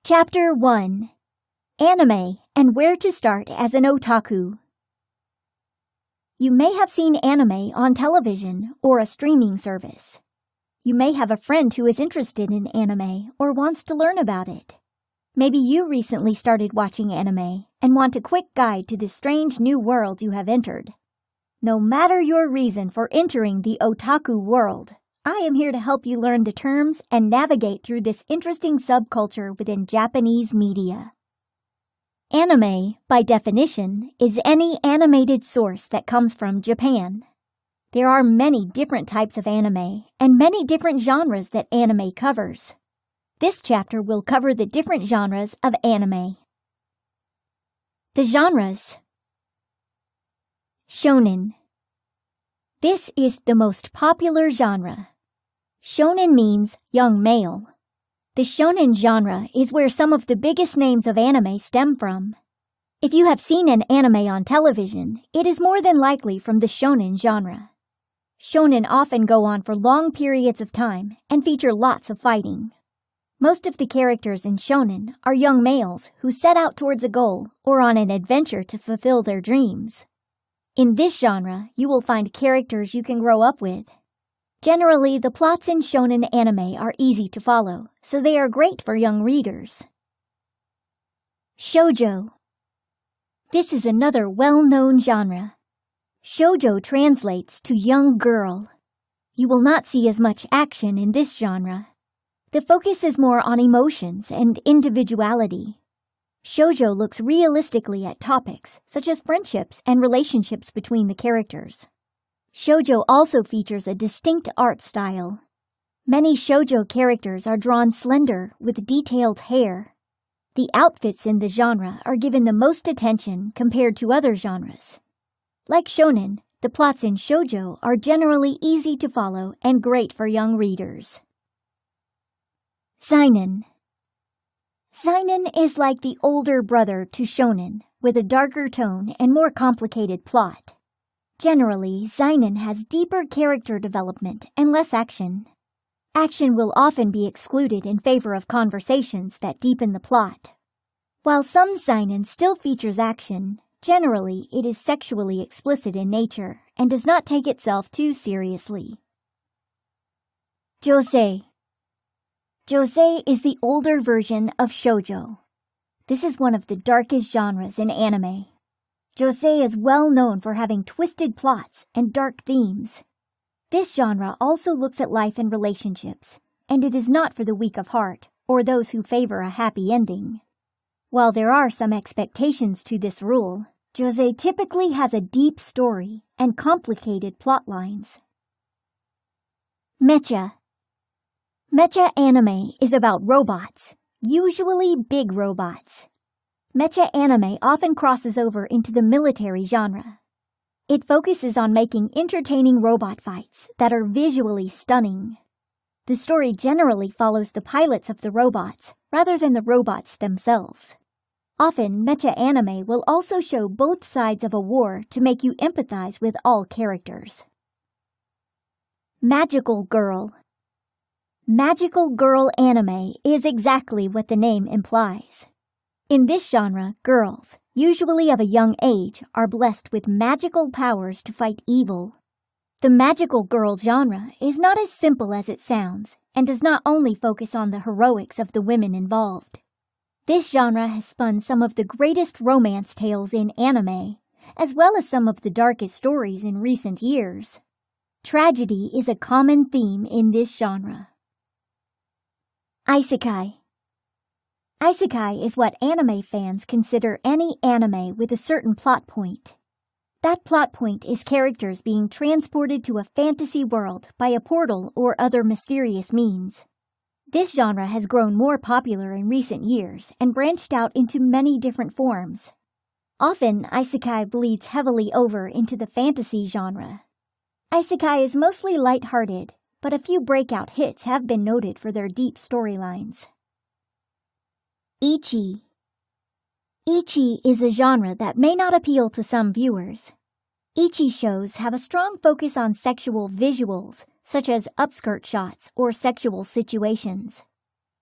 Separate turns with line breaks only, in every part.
Chapter 1: Anime and Where to Start as an Otaku. You may have seen anime on television or a streaming service. You may have a friend who is interested in anime or wants to learn about it. Maybe you recently started watching anime and want a quick guide to this strange new world you have entered. No matter your reason for entering the otaku world, I am here to help you learn the terms and navigate through this interesting subculture within Japanese media. Anime, by definition, is any animated source that comes from Japan. There are many different types of anime and many different genres that anime covers. This chapter will cover the different genres of anime. The genres. Shonen. This is the most popular genre. Shonen means young male. The shonen genre is where some of the biggest names of anime stem from. If you have seen an anime on television, it is more than likely from the shonen genre. Shonen often go on for long periods of time and feature lots of fighting. Most of the characters in shonen are young males who set out towards a goal or on an adventure to fulfill their dreams. In this genre, you will find characters you can grow up with. Generally, the plots in shonen anime are easy to follow, so they are great for young readers. Shoujo. This is another well-known genre. Shoujo translates to young girl. You will not see as much action in this genre. The focus is more on emotions and individuality. Shoujo looks realistically at topics such as friendships and relationships between the characters. Shoujo also features a distinct art style. Many shoujo characters are drawn slender with detailed hair. The outfits in the genre are given the most attention compared to other genres. Like shonen, the plots in shoujo are generally easy to follow and great for young readers. Seinen. Seinen is like the older brother to shonen, with a darker tone and more complicated plot. Generally, seinen has deeper character development and less action. Action will often be excluded in favor of conversations that deepen the plot. While some seinen still features action, generally it is sexually explicit in nature and does not take itself too seriously. Josei. Josei is the older version of shoujo. This is one of the darkest genres in anime. Josei is well known for having twisted plots and dark themes. This genre also looks at life and relationships, and it is not for the weak of heart or those who favor a happy ending. While there are some expectations to this rule, Josei typically has a deep story and complicated plot lines. Mecha. Mecha anime is about robots, usually big robots. Mecha anime often crosses over into the military genre. It focuses on making entertaining robot fights that are visually stunning. The story generally follows the pilots of the robots rather than the robots themselves. Often, mecha anime will also show both sides of a war to make you empathize with all characters. Magical Girl. Magical girl anime is exactly what the name implies. In this genre, girls, usually of a young age, are blessed with magical powers to fight evil. The magical girl genre is not as simple as it sounds and does not only focus on the heroics of the women involved. This genre has spun some of the greatest romance tales in anime, as well as some of the darkest stories in recent years. Tragedy is a common theme in this genre. Isekai. Isekai is what anime fans consider any anime with a certain plot point. That plot point is characters being transported to a fantasy world by a portal or other mysterious means. This genre has grown more popular in recent years and branched out into many different forms. Often, isekai bleeds heavily over into the fantasy genre. Isekai is mostly lighthearted, but a few breakout hits have been noted for their deep storylines. Ichi. Ichi is a genre that may not appeal to some viewers. Ichi shows have a strong focus on sexual visuals, such as upskirt shots or sexual situations.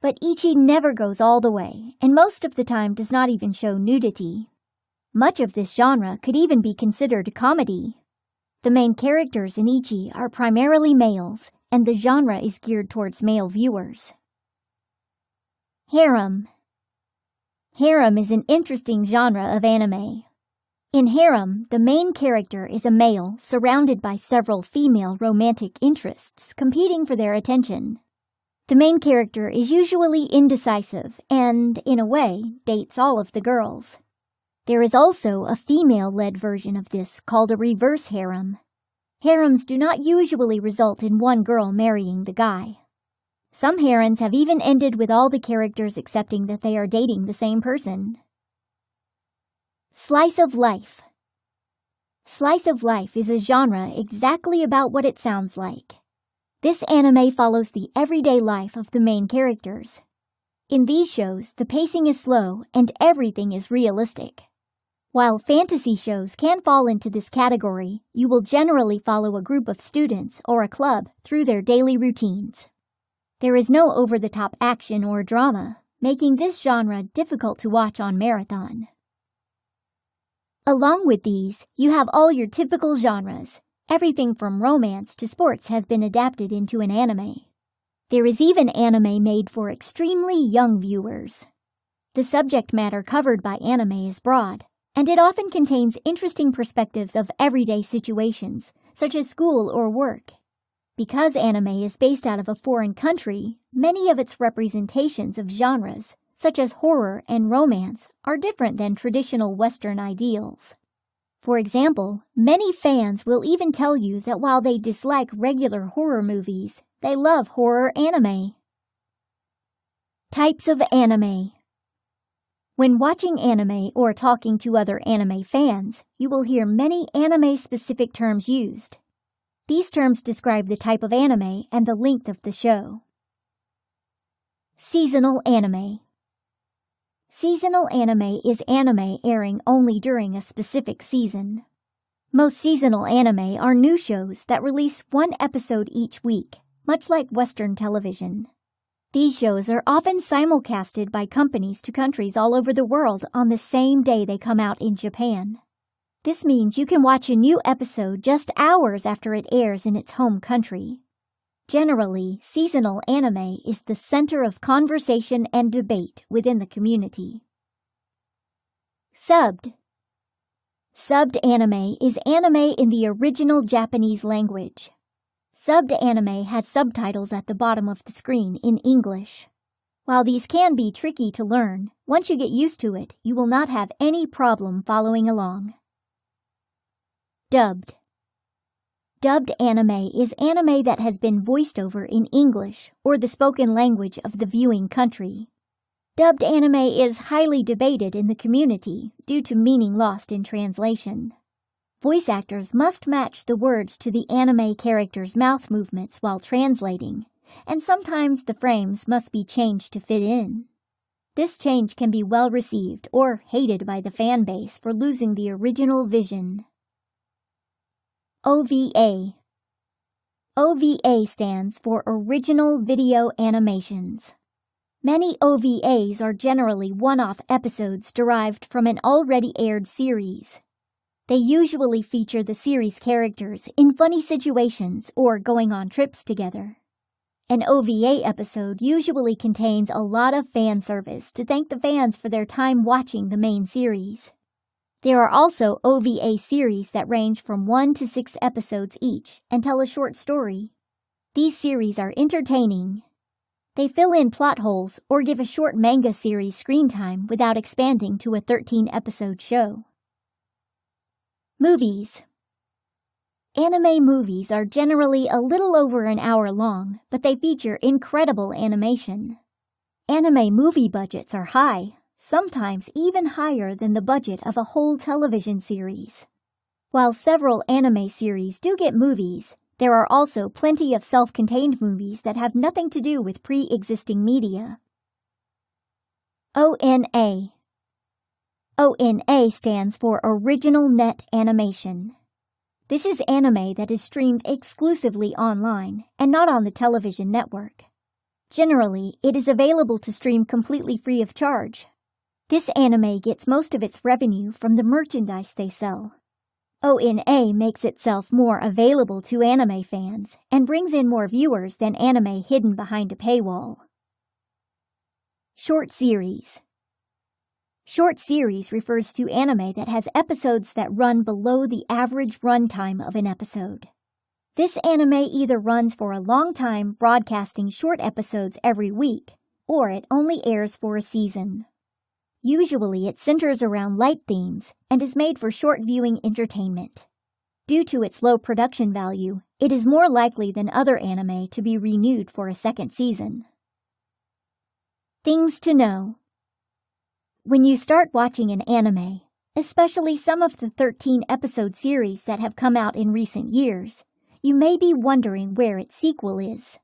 But Ichi never goes all the way and most of the time does not even show nudity. Much of this genre could even be considered comedy. The main characters in Ichi are primarily males, and the genre is geared towards male viewers. Harem. Harem is an interesting genre of anime. In Harem, the main character is a male surrounded by several female romantic interests competing for their attention. The main character is usually indecisive and, in a way, dates all of the girls. There is also a female-led version of this called a reverse harem. Harems do not usually result in one girl marrying the guy. Some harems have even ended with all the characters accepting that they are dating the same person. Slice of life. Slice of life is a genre exactly about what it sounds like. This anime follows the everyday life of the main characters. In these shows, the pacing is slow and everything is realistic. While fantasy shows can fall into this category, you will generally follow a group of students or a club through their daily routines. There is no over-the-top action or drama, making this genre difficult to watch on marathon. Along with these, you have all your typical genres. Everything from romance to sports has been adapted into an anime. There is even anime made for extremely young viewers. The subject matter covered by anime is broad, and it often contains interesting perspectives of everyday situations, such as school or work. Because anime is based out of a foreign country, many of its representations of genres, such as horror and romance, are different than traditional Western ideals. For example, many fans will even tell you that while they dislike regular horror movies, they love horror anime. Types of anime. When watching anime or talking to other anime fans, you will hear many anime-specific terms used. These terms describe the type of anime and the length of the show. Seasonal anime. Seasonal anime is anime airing only during a specific season. Most seasonal anime are new shows that release one episode each week, much like Western television. These shows are often simulcasted by companies to countries all over the world on the same day they come out in Japan. This means you can watch a new episode just hours after it airs in its home country. Generally, seasonal anime is the center of conversation and debate within the community. Subbed. Subbed anime is anime in the original Japanese language. Subbed anime has subtitles at the bottom of the screen in English. While these can be tricky to learn, once you get used to it, you will not have any problem following along. Dubbed. Dubbed anime is anime that has been voiced over in English or the spoken language of the viewing country. Dubbed anime is highly debated in the community due to meaning lost in translation. Voice actors must match the words to the anime characters' mouth movements while translating, and sometimes the frames must be changed to fit in. This change can be well received or hated by the fan base for losing the original vision. OVA. OVA stands for Original Video Animations. Many OVAs are generally one-off episodes derived from an already aired series. They usually feature the series characters in funny situations or going on trips together. An OVA episode usually contains a lot of fan service to thank the fans for their time watching the main series. There are also OVA series that range from 1 to 6 episodes each and tell a short story. These series are entertaining. They fill in plot holes or give a short manga series screen time without expanding to a 13-episode show. Movies. Anime movies are generally a little over an hour long, but they feature incredible animation. Anime movie budgets are high, sometimes even higher than the budget of a whole television series. While several anime series do get movies, there are also plenty of self-contained movies that have nothing to do with pre-existing media. ONA. ONA stands for Original Net Animation. This is anime that is streamed exclusively online and not on the television network. Generally, it is available to stream completely free of charge. This anime gets most of its revenue from the merchandise they sell. ONA makes itself more available to anime fans and brings in more viewers than anime hidden behind a paywall. Short series. Short series refers to anime that has episodes that run below the average runtime of an episode. This anime either runs for a long time, broadcasting short episodes every week, or it only airs for a season. Usually it centers around light themes and is made for short viewing entertainment. Due to its low production value, it is more likely than other anime to be renewed for a second season. Things to know. When you start watching an anime, especially some of the 13-episode series that have come out in recent years, you may be wondering where its sequel is.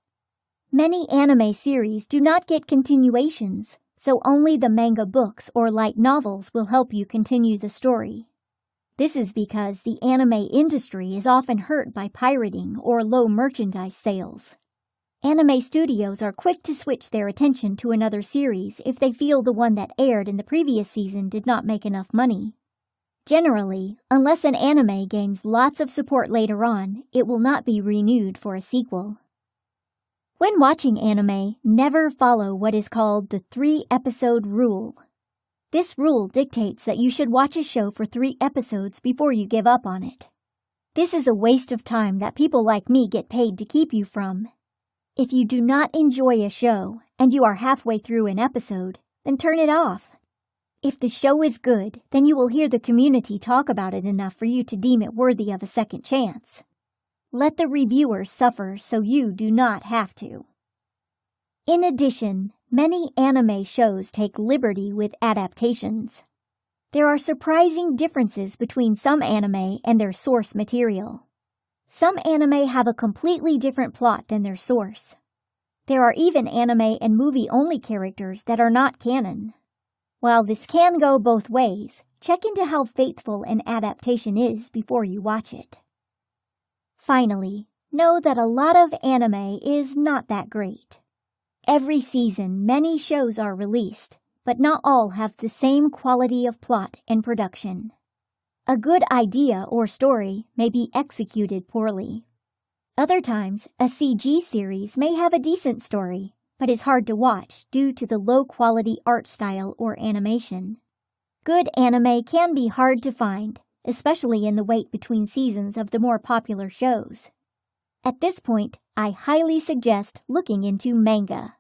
Many anime series do not get continuations, so only the manga books or light novels will help you continue the story. This is because the anime industry is often hurt by pirating or low merchandise sales. Anime studios are quick to switch their attention to another series if they feel the one that aired in the previous season did not make enough money. Generally, unless an anime gains lots of support later on, it will not be renewed for a sequel. When watching anime, never follow what is called the 3-episode rule. This rule dictates that you should watch a show for 3 episodes before you give up on it. This is a waste of time that people like me get paid to keep you from. If you do not enjoy a show and you are halfway through an episode, then turn it off. If the show is good, then you will hear the community talk about it enough for you to deem it worthy of a second chance. Let the reviewers suffer so you do not have to. In addition, many anime shows take liberty with adaptations. There are surprising differences between some anime and their source material. Some anime have a completely different plot than their source. There are even anime and movie-only characters that are not canon. While this can go both ways, check into how faithful an adaptation is before you watch it. Finally, know that a lot of anime is not that great. Every season, many shows are released, but not all have the same quality of plot and production. A good idea or story may be executed poorly. Other times, a CG series may have a decent story, but is hard to watch due to the low-quality art style or animation. Good anime can be hard to find, especially in the wait between seasons of the more popular shows. At this point, I highly suggest looking into manga.